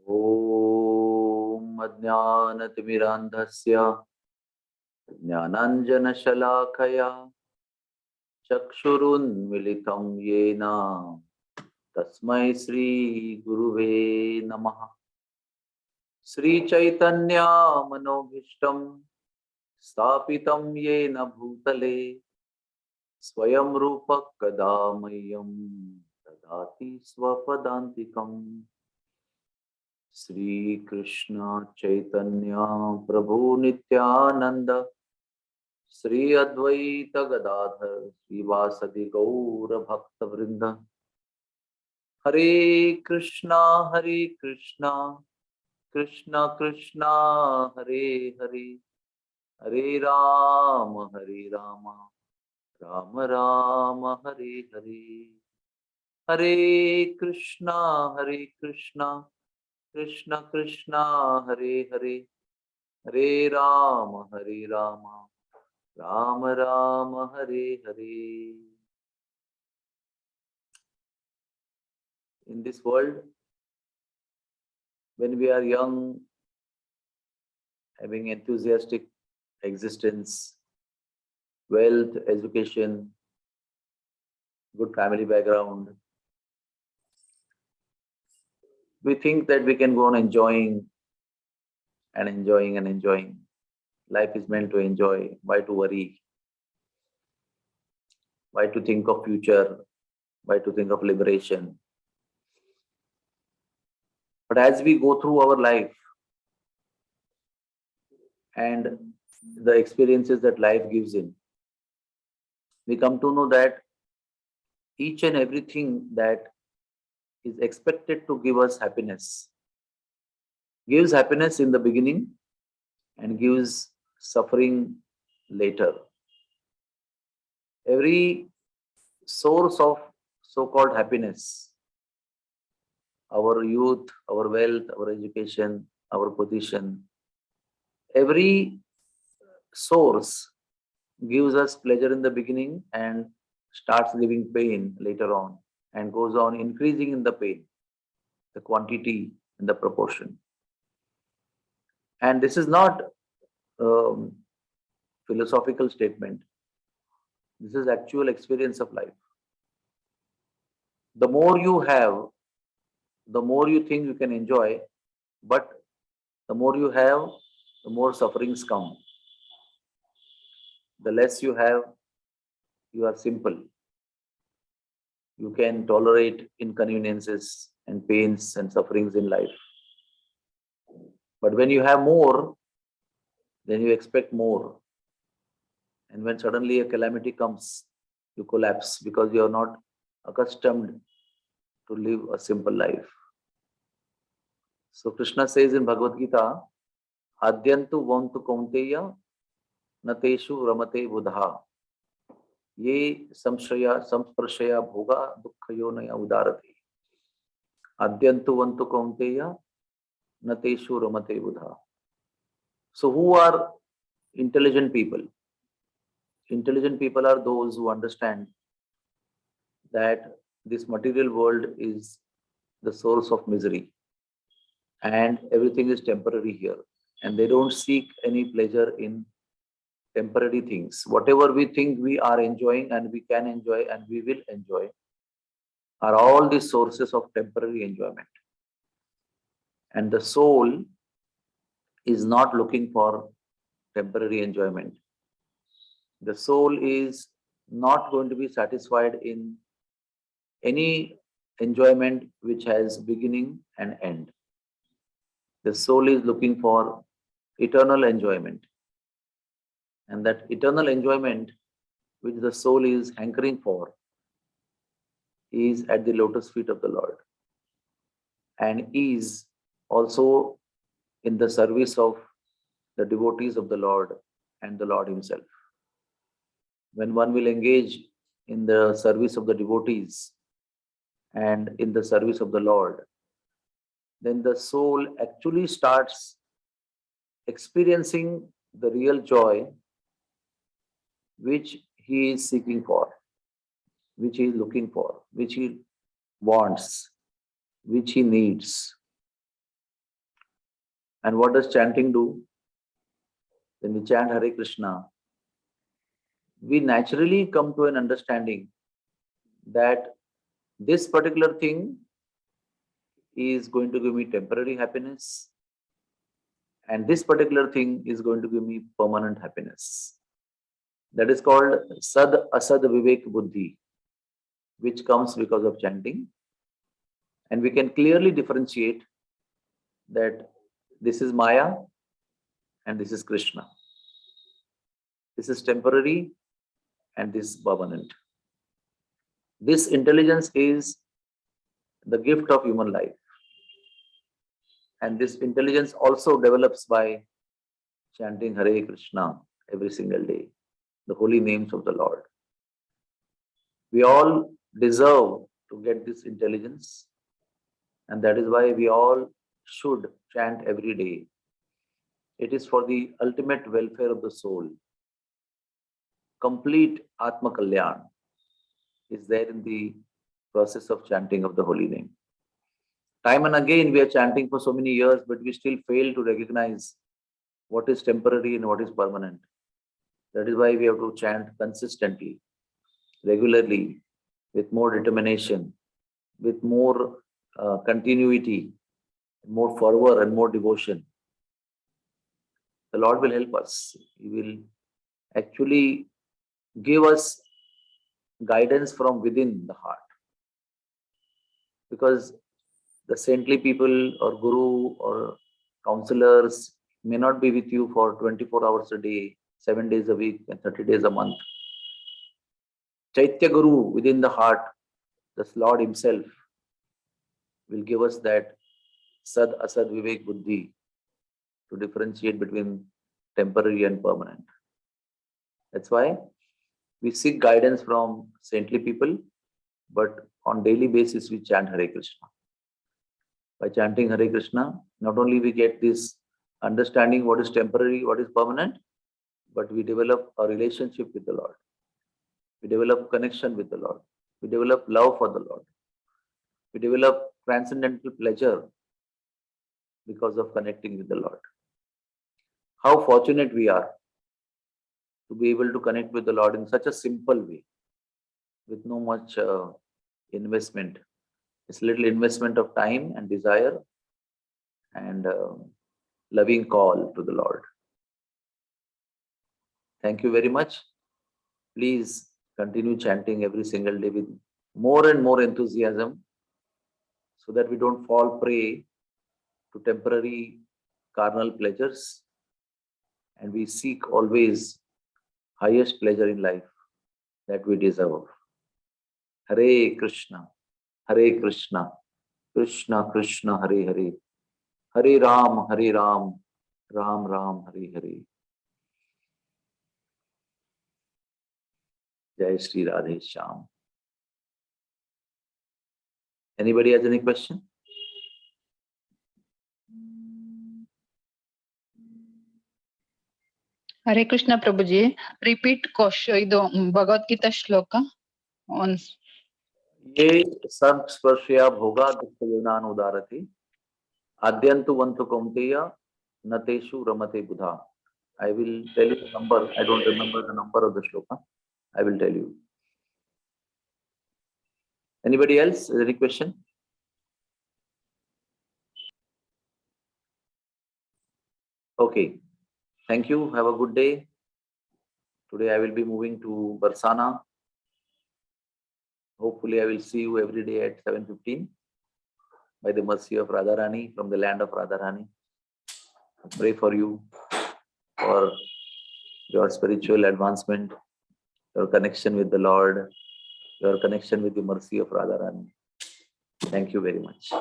ॐ अज्ञानतिमिरान्धस्य ज्ञानाञ्जनशलाकया चक्षुरुन्मिलितं येन तस्मै श्रीगुरुवे नमः। श्रीचैतन्यमनोभीष्टं स्थापितं येन भूतले स्वयं रूपः कदा मह्यं ददाति स्वपदान्तिकम्। श्री कृष्ण चैतन्य प्रभु नित्यानंद श्री अद्वैत गदाधर श्रीवासदि गौर भक्त वृंद। हरे कृष्णा कृष्ण कृष्ण हरे हरे, हरे राम राम राम हरे हरे। हरे कृष्णा कृष्ण कृष्ण हरे हरे, हरे Ram Ram Ram Hare Hare. In this world, when we are young, having enthusiastic existence, wealth, education, good family background, we think that we can go on enjoying and enjoying and enjoying. Life is meant to enjoy. Why to worry? Why to think of future? Why to think of liberation? But as we go through our life and the experiences that life gives in, we come to know that each and everything that is expected to give us happiness gives happiness in the beginning and gives suffering later. Every source of so-called happiness, our youth, our wealth, our education, our position, every source gives us pleasure in the beginning and starts giving pain later on and goes on increasing in the pain, the quantity and the proportion. And this is not philosophical statement. This is actual experience of life. The more you have, the more you think you can enjoy, but the more you have, the more sufferings come. The less you have, you are simple. You can tolerate inconveniences and pains and sufferings in life. But when you have more, then you expect more. And when suddenly a calamity comes, you collapse because you are not accustomed to live a simple life. So Krishna says in Bhagavad Gita, Adyantu vantu kaunteya nateshu ramate buddha. Ye samshaya samsparshaya bhoga dukkhayo naya udarati. Adyantu vantu kaunteya nateshu ramate buddha. So who are intelligent people? Intelligent people are those who understand that this material world is the source of misery and everything is temporary here, and they don't seek any pleasure in temporary things. Whatever we think we are enjoying and we can enjoy and we will enjoy are all the sources of temporary enjoyment. And the soul is not looking for temporary enjoyment. The soul is not going to be satisfied in any enjoyment which has beginning and end. The soul is looking for eternal enjoyment. And that eternal enjoyment which the soul is hankering for is at the lotus feet of the Lord and is also in the service of the devotees of the Lord and the Lord Himself. When one will engage in the service of the devotees and in the service of the Lord, then the soul actually starts experiencing the real joy which he is seeking for, which he is looking for, which he wants, which he needs. And what does chanting do? When we chant Hare Krishna, we naturally come to an understanding that this particular thing is going to give me temporary happiness, and this particular thing is going to give me permanent happiness. That is called Sad Asad Vivek Buddhi, which comes because of chanting. And we can clearly differentiate that this is Maya and this is Krishna. This is temporary and this is permanent. This intelligence is the gift of human life. And this intelligence also develops by chanting Hare Krishna every single day, the holy names of the Lord. We all deserve to get this intelligence, and that is why we all should chant every day. It is for the ultimate welfare of the soul. Complete Atma Kalyan is there in the process of chanting of the holy name. Time and again we are chanting for so many years, but we still fail to recognize what is temporary and what is permanent. That is why we have to chant consistently, regularly, with more determination, with more continuity, more fervor and more devotion. The Lord will help us. He will actually give us guidance from within the heart. Because the saintly people or guru or counselors may not be with you for 24 hours a day, 7 days a week, and 30 days a month. Chaitya Guru within the heart, the Lord Himself, will give us that Sad Asad Vivek Buddhi to differentiate between temporary and permanent. That's why we seek guidance from saintly people, but on daily basis we chant Hare Krishna. By chanting Hare Krishna, not only we get this understanding what is temporary, what is permanent, but we develop a relationship with the Lord. We develop connection with the Lord. We develop love for the Lord. We develop transcendental pleasure because of connecting with the Lord. How fortunate we are to be able to connect with the Lord in such a simple way, with no much investment. It's a little investment of time and desire and loving call to the Lord. Thank you very much. Please continue chanting every single day with more and more enthusiasm so that we don't fall prey to temporary carnal pleasures and we seek always highest pleasure in life that we deserve. Hare Krishna, Krishna Krishna, Hare Hare, Hare Ram, Ram Ram, Hare Hare. Jai Shri Radhe Shyam. Anybody has any question? Hare Krishna Prabhuji, repeat question, Bhagavad Gita shloka once. Ye sarv sparshya bhoga dukkhayonan udarati adyantu vantu kaunteya nateshu ramate buddha. I will tell you the number. I don't remember the number of the shloka. I will tell you. Anybody else? Any question? Okay. Thank you. Have a good day. Today I will be moving to Barsana. Hopefully I will see you every day at 7:15 by the mercy of Radharani from the land of Radharani. Pray for you, for your spiritual advancement, your connection with the Lord, your connection with the mercy of Radharani. Thank you very much.